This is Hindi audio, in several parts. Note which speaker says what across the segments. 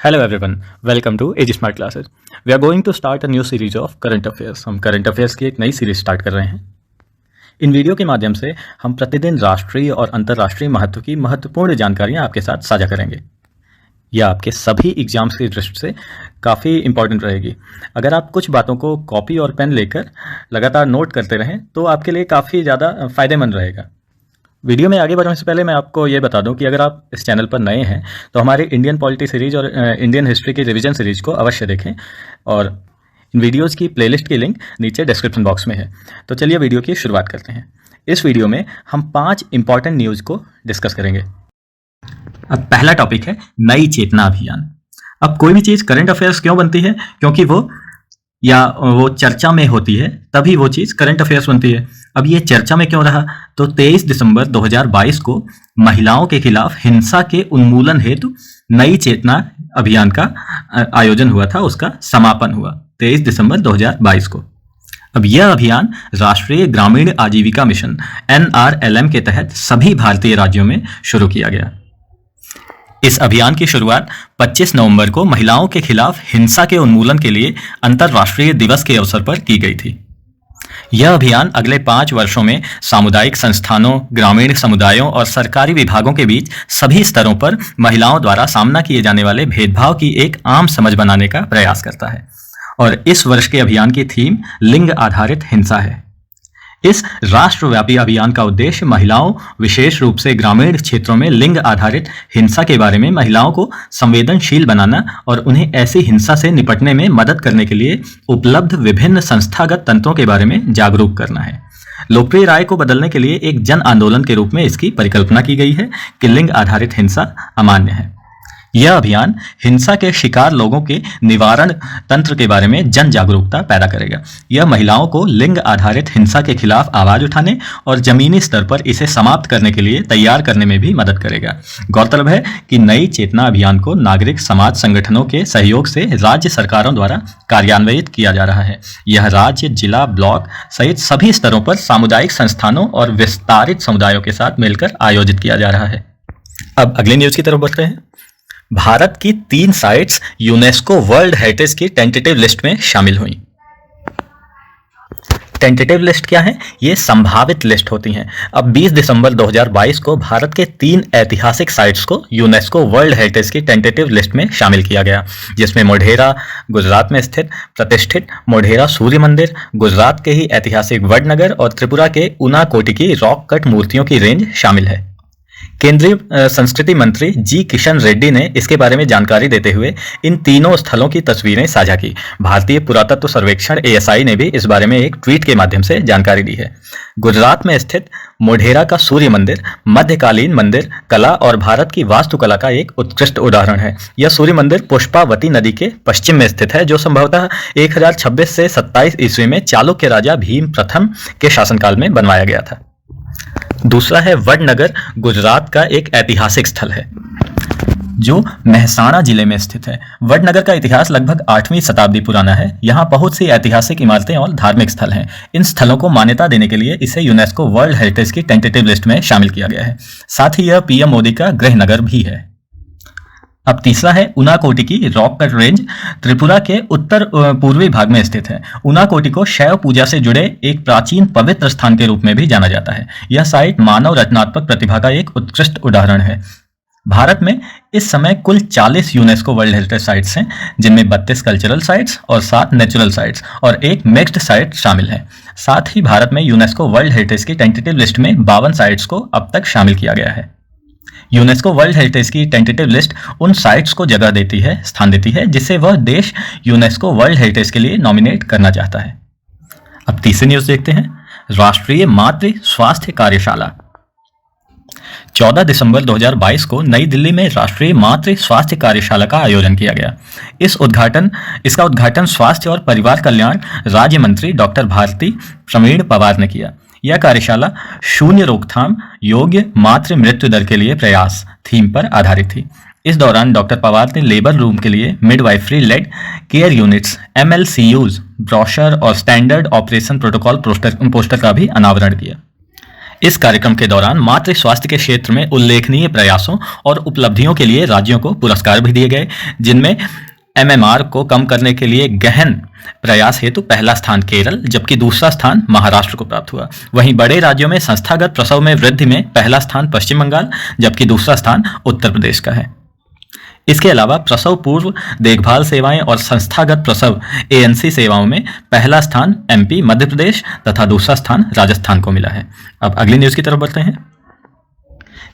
Speaker 1: Hello everyone, welcome to AG Smart Classes. We are going to start a new series of current affairs. हम current affairs की एक नई सीरीज स्टार्ट कर रहे हैं। इन वीडियो के माध्यम से हम प्रतिदिन राष्ट्रीय और अंतर्राष्ट्रीय महत्व की महत्वपूर्ण जानकारियां आपके साथ साझा करेंगे। यह आपके सभी एग्जाम्स की दृष्टि से काफ़ी इंपॉर्टेंट रहेगी। अगर आप कुछ बातों को कॉपी और पेन लेकर लगातार नोट करते रहें तो आपके लिए काफ़ी ज़्यादा फ़ायदेमंद रहेगा। वीडियो में आगे बढ़ने से पहले मैं आपको ये बता दूं कि अगर आप इस चैनल पर नए हैं तो हमारे इंडियन पॉलिटी सीरीज और इंडियन हिस्ट्री की रिवीजन सीरीज को अवश्य देखें और इन वीडियोस की प्लेलिस्ट की लिंक नीचे डिस्क्रिप्शन बॉक्स में है। तो चलिए वीडियो की शुरुआत करते हैं। इस वीडियो में हम 5 इंपॉर्टेंट न्यूज़ को डिस्कस करेंगे। अब पहला टॉपिक है नई चेतना अभियान। अब कोई भी चीज़ करंट अफेयर्स क्यों बनती है? क्योंकि वो चर्चा में होती है, तभी वो चीज़ करंट अफेयर्स बनती है। अब ये चर्चा में क्यों रहा? तो 23 दिसंबर 2022 को महिलाओं के खिलाफ हिंसा के उन्मूलन हेतु नई चेतना अभियान का आयोजन हुआ था, उसका समापन हुआ 23 दिसंबर 2022 को। अब यह अभियान राष्ट्रीय ग्रामीण आजीविका मिशन NRLM के तहत सभी भारतीय राज्यों में शुरू किया गया। इस अभियान की शुरुआत 25 नवंबर को महिलाओं के खिलाफ हिंसा के उन्मूलन के लिए अंतर्राष्ट्रीय दिवस के अवसर पर की गई थी। यह अभियान अगले 5 वर्षों में सामुदायिक संस्थानों, ग्रामीण समुदायों और सरकारी विभागों के बीच सभी स्तरों पर महिलाओं द्वारा सामना किए जाने वाले भेदभाव की एक आम समझ बनाने का प्रयास करता है। और इस वर्ष के अभियान की थीम लिंग आधारित हिंसा है। इस राष्ट्रव्यापी अभियान का उद्देश्य महिलाओं, विशेष रूप से ग्रामीण क्षेत्रों में लिंग आधारित हिंसा के बारे में महिलाओं को संवेदनशील बनाना और उन्हें ऐसी हिंसा से निपटने में मदद करने के लिए उपलब्ध विभिन्न संस्थागत तंत्रों के बारे में जागरूक करना है। लोकप्रिय राय को बदलने के लिए एक जन आंदोलन के रूप में इसकी परिकल्पना की गई है कि लिंग आधारित हिंसा अमान्य है। यह अभियान हिंसा के शिकार लोगों के निवारण तंत्र के बारे में जन जागरूकता पैदा करेगा। यह महिलाओं को लिंग आधारित हिंसा के खिलाफ आवाज उठाने और जमीनी स्तर पर इसे समाप्त करने के लिए तैयार करने में भी मदद करेगा। गौरतलब है कि नई चेतना अभियान को नागरिक समाज संगठनों के सहयोग से राज्य सरकारों द्वारा कार्यान्वित किया जा रहा है। यह राज्य, जिला, ब्लॉक सहित सभी स्तरों पर सामुदायिक संस्थानों और विस्तारित समुदायों के साथ मिलकर आयोजित किया जा रहा है। अब अगली न्यूज की तरफ बढ़ते हैं। भारत की 3 साइट्स यूनेस्को वर्ल्ड हेरिटेज की टेंटेटिव लिस्ट में शामिल हुई। टेंटेटिव लिस्ट क्या है? ये संभावित लिस्ट होती हैं। अब 20 दिसंबर 2022 को भारत के 3 ऐतिहासिक साइट्स को यूनेस्को वर्ल्ड हेरिटेज की टेंटेटिव लिस्ट में शामिल किया गया, जिसमें मोढेरा गुजरात में स्थित प्रतिष्ठित मोढेरा सूर्य मंदिर, गुजरात के ही ऐतिहासिक वडनगर और त्रिपुरा के उनाकोटी की रॉक कट मूर्तियों की रेंज शामिल है। केंद्रीय संस्कृति मंत्री जी किशन रेड्डी ने इसके बारे में जानकारी देते हुए इन तीनों स्थलों की तस्वीरें साझा की। भारतीय पुरातत्व सर्वेक्षण ASI ने भी इस बारे में एक ट्वीट के माध्यम से जानकारी दी है। गुजरात में स्थित मोढेरा का सूर्य मंदिर मध्यकालीन मंदिर कला और भारत की वास्तुकला का एक उत्कृष्ट उदाहरण है। यह सूर्य मंदिर पुष्पावती नदी के पश्चिम में स्थित है, जो संभवतः 1026 से 27 ईस्वी में चालुक्य राजा भीम प्रथम के शासनकाल में बनवाया गया था। दूसरा है वडनगर, गुजरात का एक ऐतिहासिक स्थल है जो मेहसाणा जिले में स्थित है। वडनगर का इतिहास लगभग 8वीं शताब्दी पुराना है। यहाँ बहुत सी ऐतिहासिक इमारतें और धार्मिक स्थल हैं। इन स्थलों को मान्यता देने के लिए इसे यूनेस्को वर्ल्ड हेरिटेज की टेंटेटिव लिस्ट में शामिल किया गया है। साथ ही यह PM मोदी का गृह नगर भी है। अब तीसरा है उनाकोटी की रॉक कट रेंज, त्रिपुरा के उत्तर पूर्वी भाग में स्थित है। उनाकोटी को शैव पूजा से जुड़े एक प्राचीन पवित्र स्थान के रूप में भी जाना जाता है। यह साइट मानव रचनात्मक प्रतिभा का एक उत्कृष्ट उदाहरण है। भारत में इस समय कुल 40 यूनेस्को वर्ल्ड हेरिटेज साइट्स हैं, जिनमें 32 कल्चरल साइट्स और 7 नेचुरल साइट्स और एक मिक्स्ड साइट शामिल है। साथ ही भारत में यूनेस्को वर्ल्ड हेरिटेज की टेंटेटिव लिस्ट में 52 साइट्स को अब तक शामिल किया गया है। यूनेस्को वर्ल्ड हेरिटेज की टेंटेटिव लिस्ट उन साइट्स को स्थान देती है जिसे वह देश यूनेस्को वर्ल्ड हेरिटेज के लिए नॉमिनेट करना चाहता है। अब तीसरी न्यूज देखते हैं। राष्ट्रीय मातृ स्वास्थ्य कार्यशाला। 14 दिसंबर 2022 को नई दिल्ली में राष्ट्रीय मातृ स्वास्थ्य कार्यशाला का आयोजन किया गया। इसका उद्घाटन स्वास्थ्य और परिवार कल्याण राज्य मंत्री डॉक्टर भारती प्रवीण पवार ने किया। यह कार्यशाला शून्य रोकथाम योग्य मातृ मृत्यु दर के लिए प्रयास थीम पर आधारित थी। इस दौरान डॉक्टर पवार ने लेबर रूम के लिए midwifery led care units MLCUs brochure और स्टैंडर्ड ऑपरेशन प्रोटोकॉल पोस्टर का भी अनावरण किया। इस कार्यक्रम के दौरान मातृ स्वास्थ्य के क्षेत्र में उल्लेखनीय प्रयासों और उपलब्धियों के लिए राज्यों को पुरस्कार भी दिए गए, जिनमें एमएमआर को कम करने के लिए गहन प्रयास हेतु पहला स्थान केरल जबकि दूसरा स्थान महाराष्ट्र को प्राप्त हुआ। वहीं बड़े राज्यों में संस्थागत प्रसव में वृद्धि में पहला स्थान पश्चिम बंगाल जबकि दूसरा स्थान उत्तर प्रदेश का है। इसके अलावा प्रसव पूर्व देखभाल सेवाएं और संस्थागत प्रसव एएनसी सेवाओं में पहला स्थान एमपी मध्य प्रदेश तथा दूसरा स्थान राजस्थान को मिला है। अब अगली न्यूज की तरफ बढ़ते हैं।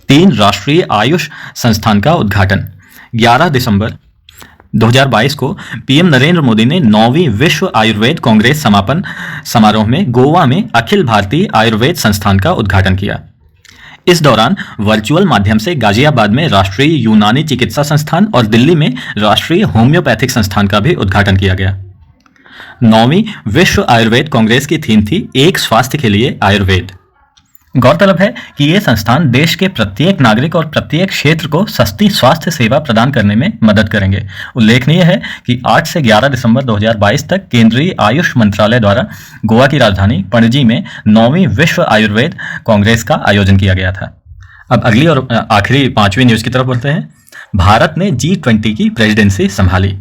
Speaker 1: 3 राष्ट्रीय आयुष संस्थान का उद्घाटन। 11 दिसंबर 2022 को पीएम नरेंद्र मोदी ने 9वीं विश्व आयुर्वेद कांग्रेस समापन समारोह में गोवा में अखिल भारतीय आयुर्वेद संस्थान का उद्घाटन किया। इस दौरान वर्चुअल माध्यम से गाजियाबाद में राष्ट्रीय यूनानी चिकित्सा संस्थान और दिल्ली में राष्ट्रीय होम्योपैथिक संस्थान का भी उद्घाटन किया गया। 9वीं विश्व आयुर्वेद कांग्रेस की थीम थी एक स्वास्थ्य के लिए आयुर्वेद। गौरतलब है कि ये संस्थान देश के प्रत्येक नागरिक और प्रत्येक क्षेत्र को सस्ती स्वास्थ्य सेवा प्रदान करने में मदद करेंगे। उल्लेखनीय है कि 8 से 11 दिसंबर 2022 तक केंद्रीय आयुष मंत्रालय द्वारा गोवा की राजधानी पणजी में 9वीं विश्व आयुर्वेद कांग्रेस का आयोजन किया गया था। अब अगली और आखिरी 5वीं न्यूज की तरफ बढ़ते हैं। भारत ने G20 की प्रेसिडेंसी संभाली।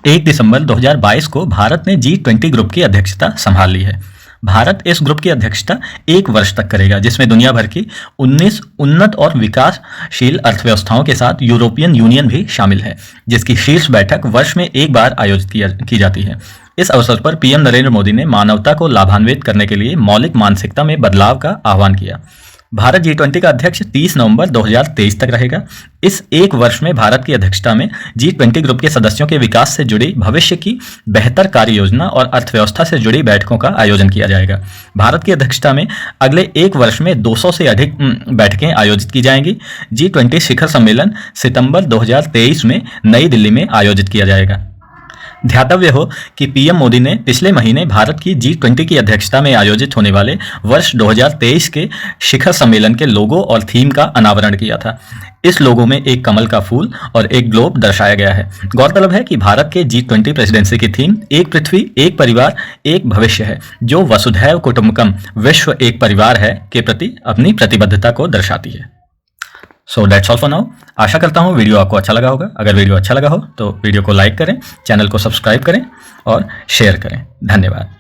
Speaker 1: 1 दिसंबर 2022 को भारत ने G20 ग्रुप की अध्यक्षता संभाल ली है। भारत इस ग्रुप की अध्यक्षता 1 वर्ष तक करेगा, जिसमें दुनिया भर की 19 उन्नत और विकासशील अर्थव्यवस्थाओं के साथ यूरोपियन यूनियन भी शामिल है, जिसकी शीर्ष बैठक वर्ष में 1 बार आयोजित की जाती है। इस अवसर पर पीएम नरेंद्र मोदी ने मानवता को लाभान्वित करने के लिए मौलिक मानसिकता में बदलाव का आह्वान किया। भारत G20 का अध्यक्ष 30 नवंबर 2023 तक रहेगा। इस 1 वर्ष में भारत की अध्यक्षता में G20 ग्रुप के सदस्यों के विकास से जुड़ी भविष्य की बेहतर कार्य योजना और अर्थव्यवस्था से जुड़ी बैठकों का आयोजन किया जाएगा। भारत की अध्यक्षता में अगले 1 वर्ष में 200 से अधिक बैठकें आयोजित की जाएंगी। G20 शिखर सम्मेलन सितंबर 2023 में नई दिल्ली में आयोजित किया जाएगा। ध्यातव्य हो कि पीएम मोदी ने पिछले महीने भारत की G20 की अध्यक्षता में आयोजित होने वाले वर्ष 2023 के शिखर सम्मेलन के लोगो और थीम का अनावरण किया था। इस लोगो में एक कमल का फूल और एक ग्लोब दर्शाया गया है। गौरतलब है कि भारत के G20 प्रेसिडेंसी की थीम एक पृथ्वी, एक परिवार, एक भविष्य है, जो वसुधैव कुटुंबकम विश्व एक परिवार है के प्रति अपनी प्रतिबद्धता को दर्शाती है। So that's all for now. आशा करता हूँ वीडियो आपको अच्छा लगा होगा। अगर वीडियो अच्छा लगा हो तो वीडियो को लाइक करें, चैनल को सब्सक्राइब करें और शेयर करें। धन्यवाद।